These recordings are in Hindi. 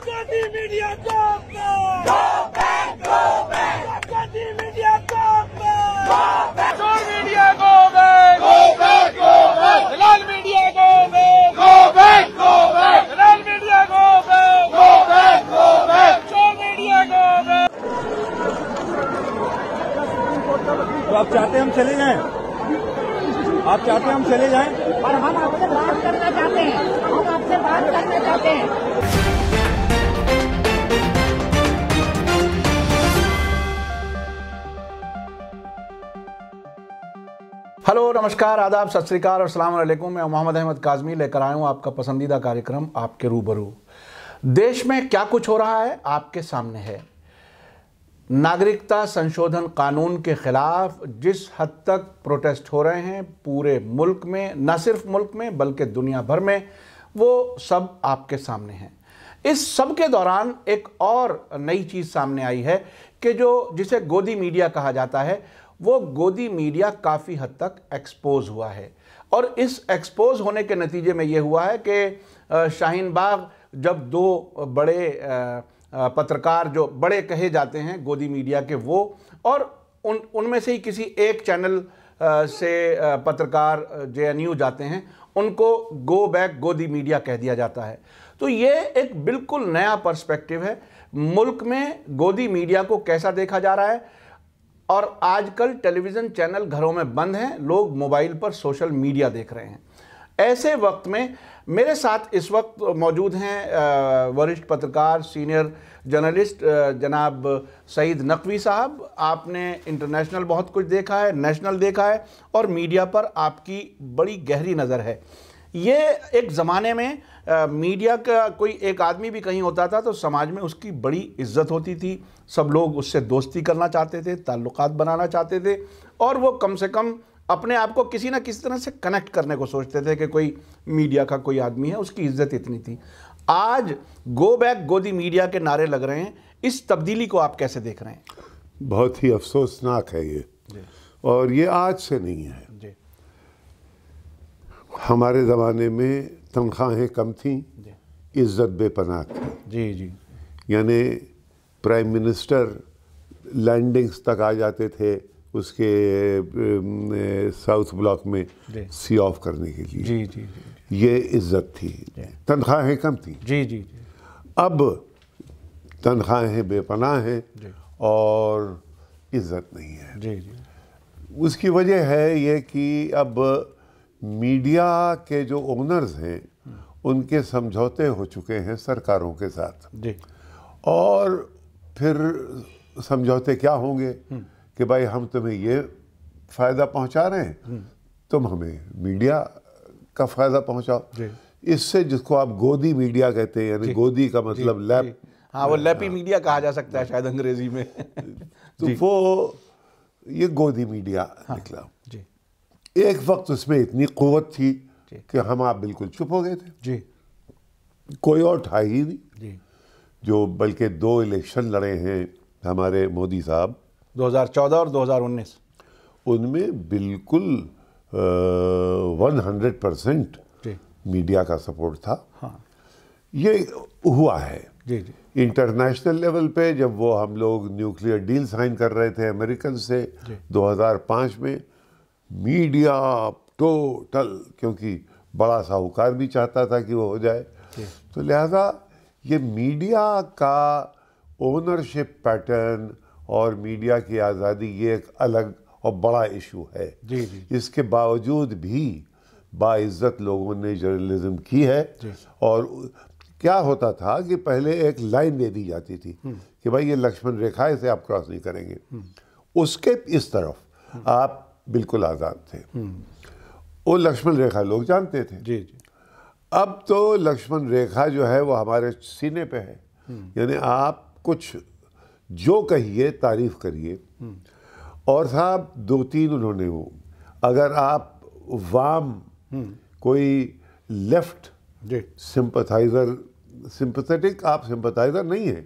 Gandhi media go back! Go back! Go back! Gandhi media go back! Go back! Social media go back! Go back! Go back! Hilal media go back! Go back! Go back! Hilal media go back! Go back! Go back! Social media go back! तो आप चाहते हैं हम चले जाएं? आप चाहते हैं हम चले जाएं? और हम आपसे बात करना चाहते हैं, हम आपसे बात करना चाहते हैं। हेलो, नमस्कार, आदाब, सत श्री अकाल और अस्सलाम वालेकुम। मैं मोहम्मद अहमद काज़मी लेकर आया हूँ आपका पसंदीदा कार्यक्रम आपके रूबरू। देश में क्या कुछ हो रहा है आपके सामने है। नागरिकता संशोधन कानून के खिलाफ जिस हद तक प्रोटेस्ट हो रहे हैं पूरे मुल्क में, न सिर्फ मुल्क में बल्कि दुनिया भर में, वो सब आपके सामने हैं। इस सब के दौरान एक और नई चीज़ सामने आई है कि जिसे गोदी मीडिया कहा जाता है, वो गोदी मीडिया काफ़ी हद तक एक्सपोज हुआ है। और इस एक्सपोज होने के नतीजे में ये हुआ है कि शाहीन बाग जब दो बड़े पत्रकार जो बड़े कहे जाते हैं गोदी मीडिया के, वो और उनमें से ही किसी एक चैनल से पत्रकार JNU जाते हैं, उनको गो बैक गोदी मीडिया कह दिया जाता है। तो ये एक बिल्कुल नया पर्सपेक्टिव है। मुल्क में गोदी मीडिया को कैसा देखा जा रहा है। और आजकल टेलीविज़न चैनल घरों में बंद हैं, लोग मोबाइल पर सोशल मीडिया देख रहे हैं। ऐसे वक्त में मेरे साथ इस वक्त मौजूद हैं वरिष्ठ पत्रकार, सीनियर जर्नलिस्ट जनाब सईद नकवी साहब। आपने इंटरनेशनल बहुत कुछ देखा है, नेशनल देखा है, और मीडिया पर आपकी बड़ी गहरी नज़र है। ये एक ज़माने में मीडिया का कोई एक आदमी भी कहीं होता था तो समाज में उसकी बड़ी इज्जत होती थी, सब लोग उससे दोस्ती करना चाहते थे, ताल्लुकात बनाना चाहते थे, और वो कम से कम अपने आप को किसी ना किसी तरह से कनेक्ट करने को सोचते थे कि कोई मीडिया का कोई आदमी है, उसकी इज्जत इतनी थी। आज गो बैक गोदी मीडिया के नारे लग रहे हैं। इस तब्दीली को आप कैसे देख रहे हैं? बहुत ही अफसोसनाक है ये, और ये आज से नहीं है। जी। हमारे ज़माने में तनख्वाहें कम थीं, इज्जत बेपनाह थी। जी जी। यानी प्राइम मिनिस्टर लैंडिंग्स तक आ जाते थे उसके साउथ ब्लॉक में सी ऑफ करने के लिए। जी जी जी। ये इज्जत थी, तनख्वाहें कम थी। जी जी जी। अब तनख्वाहें बेपनाह हैं और इज्जत नहीं है। जी जी। उसकी वजह है ये कि अब मीडिया के जो ओनर्स हैं उनके समझौते हो चुके हैं सरकारों के साथ। जी। और फिर समझौते क्या होंगे कि भाई हम तुम्हें ये फ़ायदा पहुंचा रहे हैं, तुम हमें मीडिया का फ़ायदा पहुंचाओ। इससे, जिसको आप गोदी मीडिया कहते हैं, यानी गोदी का मतलब लैप, हाँ, वो लैपी मीडिया कहा जा सकता है शायद अंग्रेजी में। तो वो ये गोदी मीडिया निकला। जी। एक वक्त उसमें इतनी क़ुव्वत थी कि हम आप बिल्कुल चुप हो गए थे। जी। कोई और था ही नहीं। जी। जो बल्कि 2 इलेक्शन लड़े हैं हमारे मोदी साहब, 2014 और 2019, उनमें बिल्कुल 100% मीडिया का सपोर्ट था। हाँ। ये हुआ है। जी जी। इंटरनेशनल लेवल पे जब वो हम लोग न्यूक्लियर डील साइन कर रहे थे अमेरिकन से 2005 में, मीडिया टोटल, क्योंकि बड़ा साहूकार भी चाहता था कि वो हो जाए, तो लिहाजा ये मीडिया का ओनरशिप पैटर्न और मीडिया की आज़ादी ये एक अलग और बड़ा इशू है। जी जी। इसके बावजूद भी बाइज्जत लोगों ने जर्नलिज्म की है। और क्या होता था कि पहले एक लाइन दे दी जाती थी कि भाई ये लक्ष्मण रेखा, इसे आप क्रॉस नहीं करेंगे। उसके इस तरफ आप बिल्कुल आज़ाद थे। वो लक्ष्मण रेखा लोग जानते थे। जी जी। अब तो लक्ष्मण रेखा जो है वो हमारे सीने पे है। यानी आप कुछ जो कहिए तारीफ करिए। और साहब 2-3 उन्होंने वो, अगर आप वाम कोई लेफ्ट सिंपथेटिक, आप सिंपथाइजर नहीं है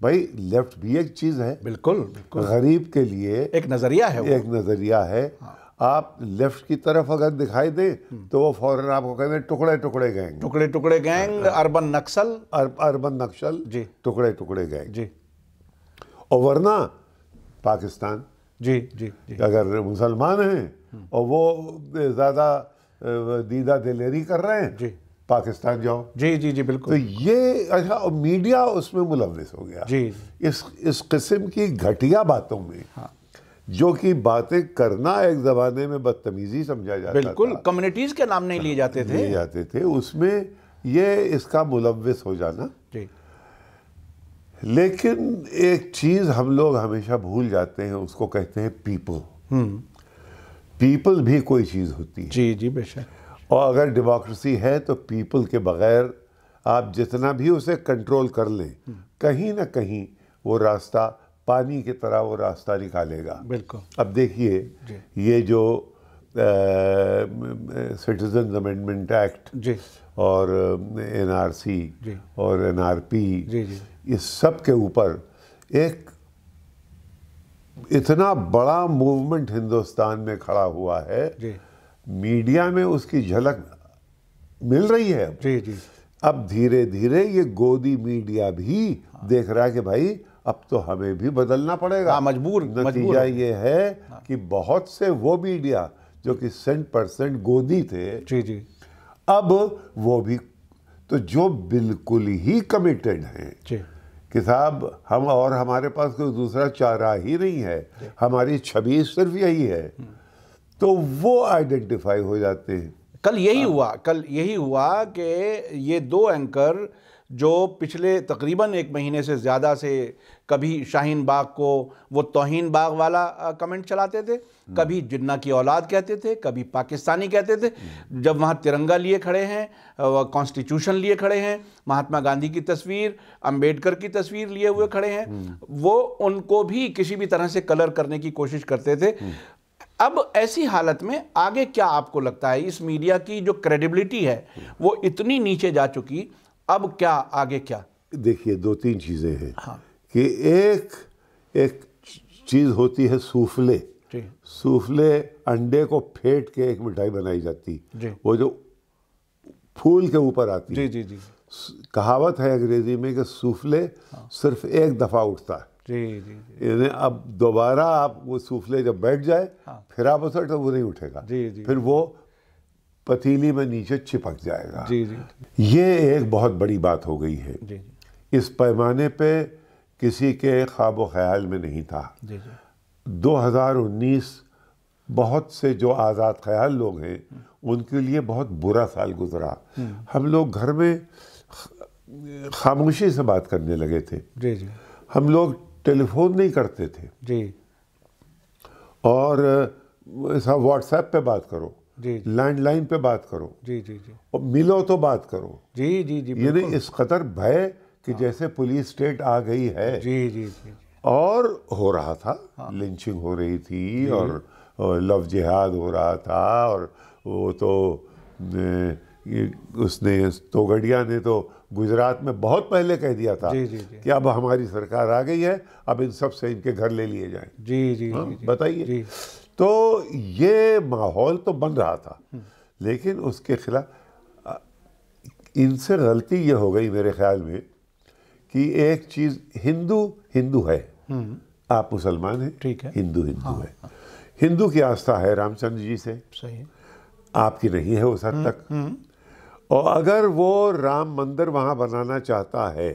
भाई, लेफ्ट भी एक चीज़ है। बिल्कुल बिल्कुल। गरीब के लिए एक नज़रिया है वो। एक नज़रिया है। आप लेफ्ट की तरफ अगर दिखाई दे तो वो फौरन आपको कहते हैं टुकड़े टुकड़े गैंग, टुकड़े टुकड़े गैंग, अर्बन नक्सल, अर्बन नक्सल, जी, टुकड़े टुकड़े गैंग। जी, और वरना पाकिस्तान, जी, जी, जी, अगर मुसलमान हैं और वो ज़्यादा दीदा दिलेरी कर रहे हैं, जी, पाकिस्तान जाओ। जी, जी, जी, तो बिल्कुल, ये अच्छा, और मीडिया उसमें मुलव्विस हो गया जी, इस किस्म की घटिया बातों में, जो कि बातें करना एक ज़माने में बदतमीजी समझा जाता बिल्कुल, था, कम्युनिटीज के नाम नहीं लिए जाते थे। लिए जाते थे, उसमें ये इसका मुलव्विस हो जाना। जी, लेकिन एक चीज़ हम लोग हमेशा भूल जाते हैं, उसको कहते हैं पीपल। पीपल भी कोई चीज़ होती है, जी, जी, बेशक, और अगर डेमोक्रेसी है तो पीपल के बगैर आप जितना भी उसे कंट्रोल कर लें, कहीं ना कहीं वो रास्ता पानी की तरह वो रास्ता निकालेगा। बिल्कुल। अब देखिए, ये जो सिटीजन अमेंडमेंट एक्ट जी, और एनआरसी जी, और एनआरपी, जी, जी, इस सब के ऊपर एक इतना बड़ा मूवमेंट हिंदुस्तान में खड़ा हुआ है, जी, मीडिया में उसकी झलक मिल रही है। जी, जी, अब धीरे धीरे ये गोदी मीडिया भी देख रहा है कि भाई अब तो हमें भी बदलना पड़ेगा। हाँ, मजबूर नतीजा ये है कि बहुत से वो मीडिया जो कि 100% गोदी थे, जी, जी, अब वो भी, तो जो बिल्कुल ही कमिटेड हैं जी, कि साहब हम, और हमारे पास कोई दूसरा चारा ही नहीं है, हमारी छवि सिर्फ यही है, तो वो आइडेंटिफाई हो जाते हैं। कल यही हुआ कि ये दो एंकर जो पिछले तकरीबन 1 महीने से ज़्यादा से कभी शाहीन बाग को वो तौहीन बाग वाला कमेंट चलाते थे, कभी जिन्ना की औलाद कहते थे, कभी पाकिस्तानी कहते थे, जब वहाँ तिरंगा लिए खड़े हैं, कॉन्स्टिट्यूशन लिए खड़े हैं, महात्मा गांधी की तस्वीर, अंबेडकर की तस्वीर लिए हुए खड़े हैं, वो उनको भी किसी भी तरह से कलर करने की कोशिश करते थे। अब ऐसी हालत में आगे क्या आपको लगता है, इस मीडिया की जो क्रेडिबिलिटी है वो इतनी नीचे जा चुकी, अब क्या आगे क्या? देखिए, 2-3 चीज़ें हैं। हाँ, कि एक चीज़ होती है सूफले। जी, सूफले अंडे को फेंट के एक मिठाई बनाई जाती, जी, वो जो फूल के ऊपर आती जी, है। जी, जी, कहावत है अंग्रेजी में कि सूफले सिर्फ एक दफ़ा उठता है, जी, जी, जी, यानी अब दोबारा आप वो सूफले जब बैठ जाए, फिर आप उसे तो वो नहीं उठेगा, जी, जी, फिर वो पतीली में नीचे चिपक जाएगा। जी, जी, ये एक बहुत बड़ी बात हो गई है। जी, इस पैमाने पे किसी के ख्वाब ख्याल में नहीं था। जी, जी, 2019 बहुत से जो आज़ाद ख्याल लोग हैं उनके लिए बहुत बुरा साल गुजरा। हम लोग घर में खामोशी से बात करने लगे थे, जी, जी, हम लोग टेलीफोन नहीं करते थे, जी, और ऐसा व्हाट्सएप पे बात करो, जी, लैंडलाइन पे बात करो, जी, जी, जी, और मिलो तो बात करो। जी, जी, जी, यानी इस कदर भय कि जैसे पुलिस स्टेट आ गई है। जी, जी, जी, और हो रहा था, लिंचिंग हो रही थी, और लव जिहाद हो रहा था, और वो तो उसने तोगड़िया ने तो गुजरात में बहुत पहले कह दिया था जी, जी, जी, कि अब हमारी सरकार आ गई है, अब इन सब से इनके घर ले लिए जाएं। जी, जी, हाँ, जी, जी, बताइए। जी, तो ये माहौल तो बन रहा था, लेकिन उसके खिलाफ इनसे गलती ये हो गई मेरे ख्याल में कि एक चीज़, हिंदू है, आप मुसलमान हैं, ठीक है, हिंदू है, हिंदू की आस्था है रामचंद्र जी से, सही है, आपकी नहीं है उस हद तक। और अगर वो राम मंदिर वहाँ बनाना चाहता है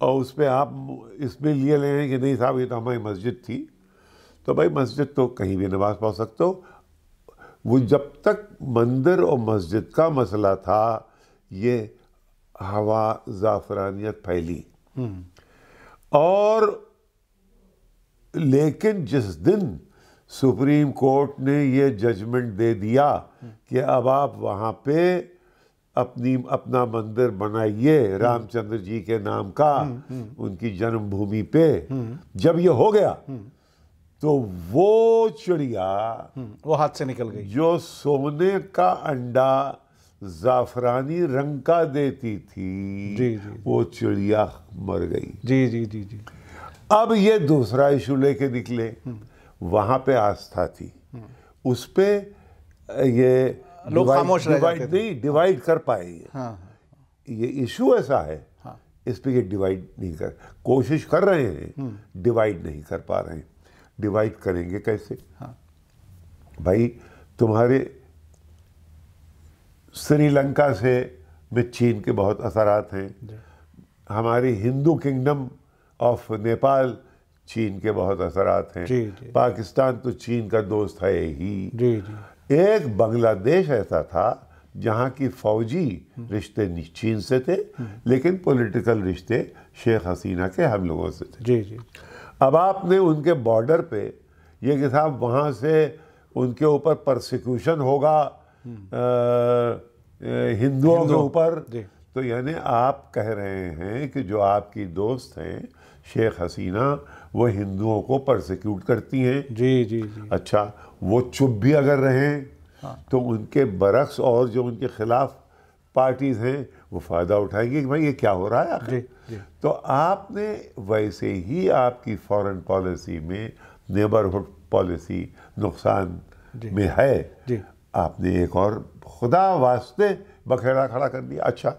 और उस पर आप इसमें लिए ले रहे हैं कि नहीं साहब ये तो हमारी मस्जिद थी, तो भाई मस्जिद तो कहीं भी नमाज पढ़ सकते हो। वो जब तक मंदिर और मस्जिद का मसला था, ये हवा ज़ाफ़रानियत फैली, और लेकिन जिस दिन सुप्रीम कोर्ट ने ये जजमेंट दे दिया कि अब आप वहाँ पे अपना मंदिर बनाइए रामचंद्र जी के नाम का, उनकी जन्मभूमि पे, जब ये हो गया तो वो चिड़िया वो हाथ से निकल गई, जो सोने का अंडा जाफरानी रंग का देती थी, जी, जी, वो चिड़िया मर गई। जी, जी, जी, जी, अब ये दूसरा इशू लेके निकले, वहाँ पे आस्था थी, उस पे ये लोग खामोश रह जाते थे। नहीं डिवाइड कर पाएंगे। हाँ ये इशू ऐसा है, हाँ इस पे ये डिवाइड नहीं कर, कोशिश कर रहे हैं, डिवाइड नहीं कर पा रहे हैं। डिवाइड करेंगे कैसे? हाँ भाई तुम्हारे श्रीलंका से में चीन के बहुत असरात हैं, हमारी हिंदू किंगडम ऑफ नेपाल चीन के बहुत असरात हैं, जी, जी। पाकिस्तान तो चीन का दोस्त है ही। जी जी एक बांग्लादेश ऐसा था जहाँ की फौजी रिश्ते चीन से थे, लेकिन पॉलिटिकल रिश्ते शेख हसीना के हम लोगों से थे। जी जी अब आपने उनके बॉर्डर पे ये कि साहब वहाँ से उनके ऊपर परसिक्यूशन होगा हिंदुओं के ऊपर, जी। तो यानी आप कह रहे हैं कि जो आपकी दोस्त हैं शेख हसीना वो हिंदुओं को परसिक्यूट करती हैं। जी जी जी अच्छा, वो चुप भी अगर रहें तो उनके बरक्स और जो उनके खिलाफ पार्टीज हैं वो फ़ायदा उठाएंगे कि भाई ये क्या हो रहा है आखिर। जी। तो आपने वैसे ही आपकी फॉरेन पॉलिसी में नेबरहुड पॉलिसी नुकसान में है, जी। आपने एक और खुदा वास्ते बखेड़ा खड़ा कर दिया। अच्छा,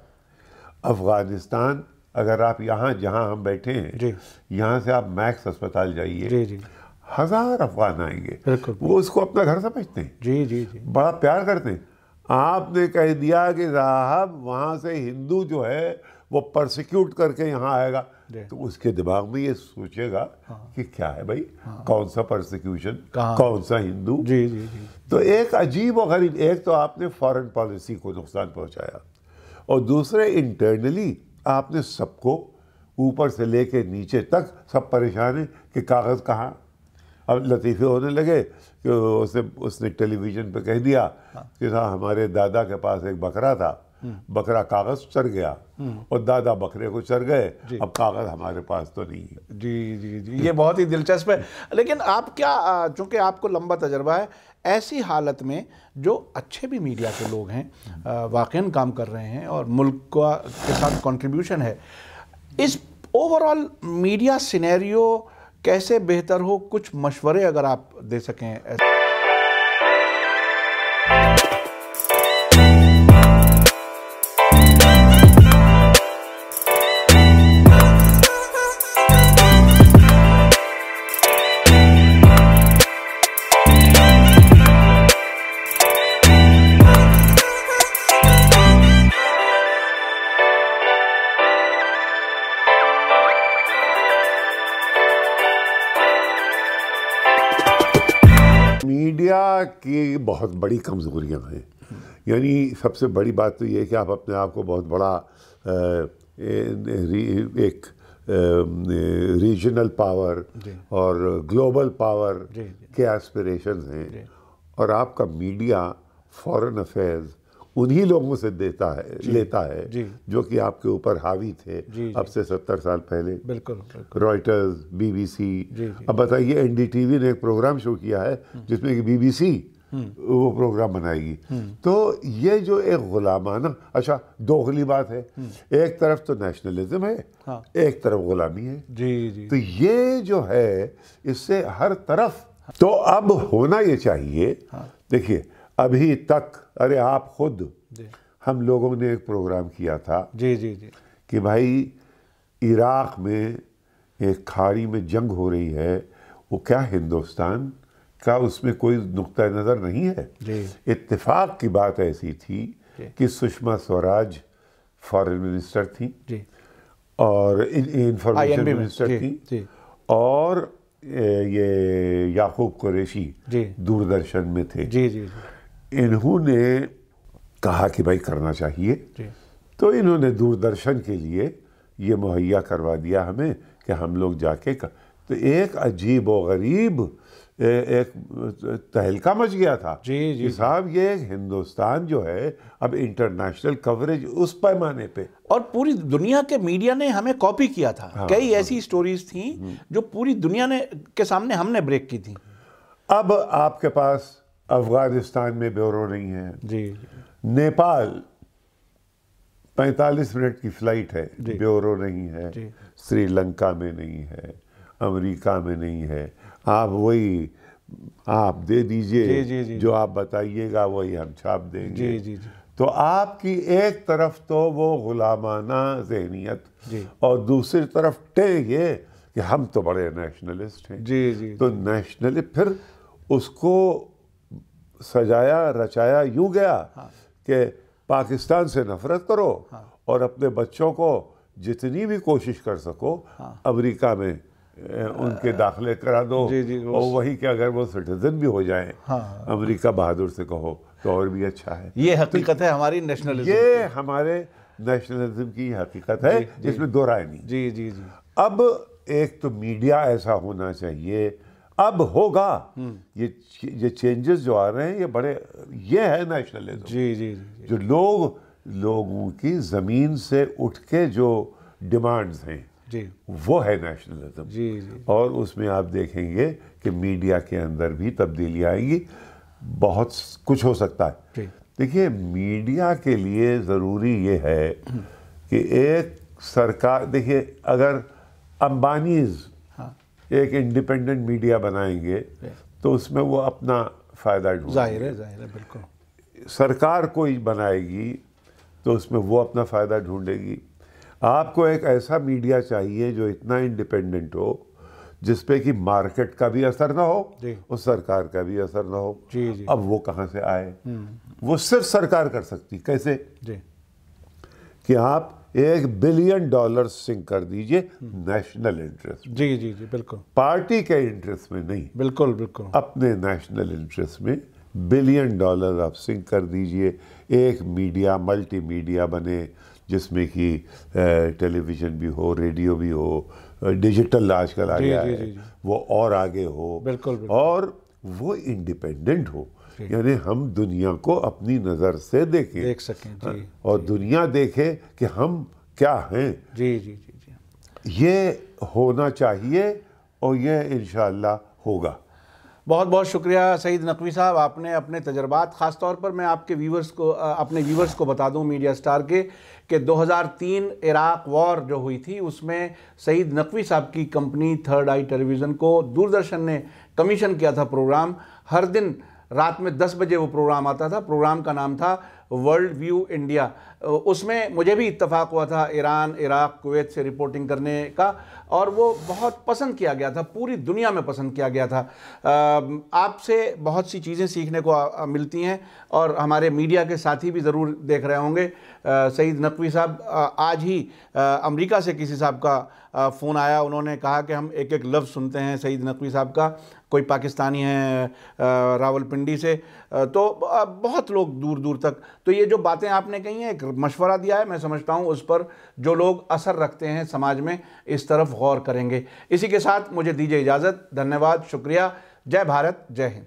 अफगानिस्तान अगर आप यहाँ जहाँ हम बैठे हैं जी। यहाँ से आप मैक्स अस्पताल जाइए, जी जी 1000 अफगान आएंगे, बिल्कुल। वो उसको अपना घर समझते हैं, जी जी जी बड़ा प्यार करते हैं। आपने कह दिया कि साहब वहाँ से हिंदू जो है वो परसिक्यूट करके यहाँ आएगा, तो उसके दिमाग में ये सोचेगा कि क्या है भाई, कौन सा परसिक्यूशन, कौन सा हिंदू। जी जी जी तो एक अजीब और गरीब, एक तो आपने फॉरेन पॉलिसी को नुकसान पहुँचाया और दूसरे इंटरनली आपने सबको ऊपर से लेके नीचे तक सब परेशान है कि कागज़ कहाँ। अब लतीफ़े होने लगे कि उसने टेलीविज़न पे कह दिया कि साहब हमारे दादा के पास एक बकरा था, बकरा कागज़ चर गया और दादा बकरे को चर गए, अब कागज़ हमारे पास तो नहीं है। जी जी जी ये बहुत ही दिलचस्प है। लेकिन आप क्या, चूंकि आपको लंबा तजर्बा है, ऐसी हालत में जो अच्छे भी मीडिया के लोग हैं, वाकईन काम कर रहे हैं और मुल्क के साथ कंट्रीब्यूशन है, इस ओवरऑल मीडिया सिनेरियो कैसे बेहतर हो, कुछ मशवरे अगर आप दे सकें। मीडिया की बहुत बड़ी कमज़ोरियाँ हैं। यानी सबसे बड़ी बात तो ये है कि आप अपने आप को बहुत बड़ा एक रीजनल पावर और ग्लोबल पावर के एस्पिरेशंस हैं, और आपका मीडिया फॉरेन अफेयर्स उन्हीं लोगों से लेता है जो कि आपके ऊपर हावी थे अब से 70 साल पहले। बिल्कुल रॉयटर्स, बीबीसी। अब बताइए, एनडीटीवी ने एक प्रोग्राम शुरू किया है जिसमें कि बीबीसी वो प्रोग्राम बनाएगी। तो ये जो एक गुलामाना, अच्छा दोगली बात है, एक तरफ तो नेशनलिज्म है, एक तरफ गुलामी है। जी जी तो ये जो है इससे हर तरफ, तो अब होना ये चाहिए। देखिए अभी तक, अरे आप खुद, हम लोगों ने एक प्रोग्राम किया था जी जी जी कि भाई इराक में एक खाड़ी में जंग हो रही है, वो क्या हिंदुस्तान का उसमें कोई नुक्ता नज़र नहीं है। इत्तेफाक की बात ऐसी थी कि सुषमा स्वराज फॉरेन मिनिस्टर थी और इंफॉर्मेशन मिनिस्टर थी, और ये याकूब कुरैशी दूरदर्शन में थे। इन्होंने कहा कि भाई करना चाहिए, तो इन्होंने दूरदर्शन के लिए ये मुहैया करवा दिया हमें कि हम लोग जाके तो एक अजीब व गरीब एक तहलका मच गया था कि साहब ये हिंदुस्तान जो है अब इंटरनेशनल कवरेज उस पैमाने पे, और पूरी दुनिया के मीडिया ने हमें कॉपी किया था। कई ऐसी स्टोरीज थी जो पूरी दुनिया ने के सामने हमने ब्रेक की थी। अब आपके पास अफगानिस्तान में ब्यूरो नहीं है, नेपाल 45 मिनट की फ्लाइट है, ब्यूरो नहीं है, श्रीलंका में नहीं है, अमेरिका में नहीं है। आप वही आप दे दीजिए, जी, जी, जी। जो आप बताइएगा वही हम छाप देंगे। जी, जी, जी। तो आपकी एक तरफ तो वो गुलामाना ज़हनियत जी। और दूसरी तरफ ये कि हम तो बड़े नेशनलिस्ट हैं। जी, जी। तो नेशनलिस्ट फिर उसको सजाया रचाया यूं गया कि पाकिस्तान से नफरत करो और अपने बच्चों को जितनी भी कोशिश कर सको अमेरिका में उनके दाखिले करा दो। जी, जी, और वही कि अगर वो सिटीजन भी हो जाएं, अमेरिका बहादुर से कहो तो और भी अच्छा है। ये हकीकत है हमारी नेशनलिज्म। ये हमारे नेशनलिज्म की हकीकत है, जिसमें दो राय नहीं। जी, जी, जी। अब एक तो मीडिया ऐसा होना चाहिए, अब होगा। ये चेंजेस जो आ रहे हैं ये है नेशनलिज्म। जी, जी, जी। जो लोगों की जमीन से उठ के जो डिमांड्स हैं, जी, वो है नेशनलिज्म। जी, जी। और उसमें आप देखेंगे कि मीडिया के अंदर भी तब्दीली आएगी, बहुत कुछ हो सकता है। जी। देखिए, मीडिया के लिए ज़रूरी ये है कि एक सरकार, देखिए अगर अंबानीज एक इंडिपेंडेंट मीडिया बनाएंगे तो उसमें वो अपना फ़ायदा ढूंढेंगे। जाहिर है, बिल्कुल। सरकार कोई बनाएगी तो उसमें वो अपना फ़ायदा ढूंढेगी। आपको एक ऐसा मीडिया चाहिए जो इतना इंडिपेंडेंट हो जिस पे कि मार्केट का भी असर ना हो जी। और सरकार का भी असर ना हो। जी, जी। अब वो कहाँ से आए? वो सिर्फ सरकार कर सकती। कैसे? जी। कि आप $1 बिलियन सिंक कर दीजिए नेशनल इंटरेस्ट, जी, जी, जी, बिल्कुल। पार्टी के इंटरेस्ट में नहीं, बिल्कुल, बिल्कुल। अपने नेशनल इंटरेस्ट में $1 बिलियन आप सिंक कर दीजिए। एक मीडिया मल्टी मीडिया बने जिसमें कि टेलीविज़न भी हो, रेडियो भी हो, डिजिटल आजकल आ गया है, वो और आगे हो। बिल्कुल, बिल्कुल। और वो इंडिपेंडेंट हो, यानी हम दुनिया को अपनी नज़र से देख सकें। जी। और दुनिया देखे कि हम क्या हैं। जी, जी, जी, जी। ये होना चाहिए और ये इंशाअल्लाह होगा। बहुत बहुत शुक्रिया सईद नकवी साहब, आपने अपने तजर्बात, ख़ास तौर पर मैं आपके अपने व्यूवर्स को बता दूं मीडिया स्टार के कि 2003 इराक वॉर जो हुई थी उसमें सईद नकवी साहब की कंपनी थर्ड आई टेलीविज़न को दूरदर्शन ने कमीशन किया था प्रोग्राम। हर दिन रात में 10 बजे वो प्रोग्राम आता था। प्रोग्राम का नाम था वर्ल्ड व्यू इंडिया। उसमें मुझे भी इत्तफाक हुआ था ईरान, इराक, कुवैत से रिपोर्टिंग करने का, और वो बहुत पसंद किया गया था, पूरी दुनिया में पसंद किया गया था। आपसे बहुत सी चीज़ें सीखने को मिलती हैं और हमारे मीडिया के साथी भी ज़रूर देख रहे होंगे। सईद नकवी साहब, आज ही अमेरिका से किसी साहब का फ़ोन आया, उन्होंने कहा कि हम एक एक लफ्ज़ सुनते हैं सईद नकवी साहब का। कोई पाकिस्तानी है रावलपिंडी से, तो बहुत लोग दूर दूर तक। तो ये जो बातें आपने कही हैं, एक मशवरा दिया है, मैं समझता हूँ उस पर जो लोग असर रखते हैं समाज में इस तरफ गौर करेंगे। इसी के साथ मुझे दीजिए इजाज़त। धन्यवाद, शुक्रिया। जय भारत, जय हिंद।